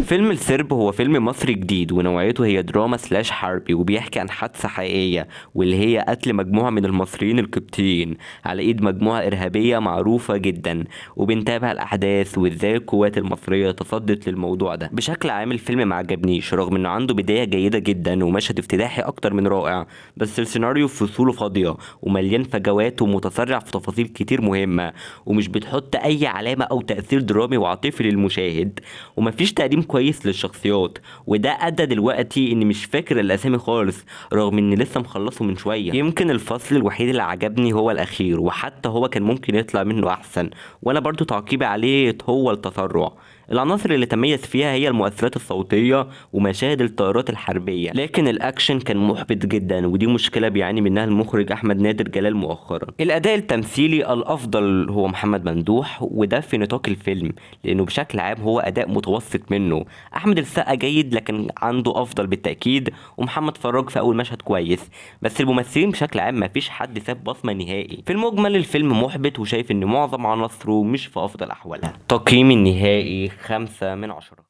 فيلم السرب هو فيلم مصري جديد ونوعيته هي دراما سلاش حربي، وبيحكي عن حادثة حقيقية واللي هي قتل مجموعة من المصريين القبطيين على ايد مجموعة ارهابية معروفة جدا. وبنتابع الاحداث وازاي القوات المصرية تصدت للموضوع ده. بشكل عام الفيلم ما عجبنيش رغم انه عنده بداية جيدة جدا ومشهد افتتاحي اكتر من رائع، بس السيناريو في فصوله فاضية ومليان فجوات ومتسرع في تفاصيل كتير مهمة، ومش بتحط اي علامة او تأثير درامي وعاطفي للمشاهد، ومفيش تقديم كويس للشخصيات. وده ادى دلوقتي اني مش فاكر الاسامي خالص رغم اني لسه مخلصه من شويه. يمكن الفصل الوحيد اللي عجبني هو الاخير، وحتى هو كان ممكن يطلع منه احسن، وانا برضو تعقيبي عليه هو التسرع. العناصر اللي تميز فيها هي المؤثرات الصوتية ومشاهد الطائرات الحربية، لكن الأكشن كان محبط جدا، ودي مشكلة بيعاني منها المخرج أحمد نادر جلال مؤخرا. الأداء التمثيلي الأفضل هو محمد ممدوح، وده في نطاق الفيلم لأنه بشكل عام هو أداء متوسط منه. أحمد السقا جيد لكن عنده أفضل بالتأكيد، ومحمد فراج في أول مشهد كويس، بس الممثلين بشكل عام مفيش حد ساب بصمة نهائي. في المجمل الفيلم محبط، وشايف إن معظم عناصره مش في أفضل أحوالها. تقييمي النهائي 5/10.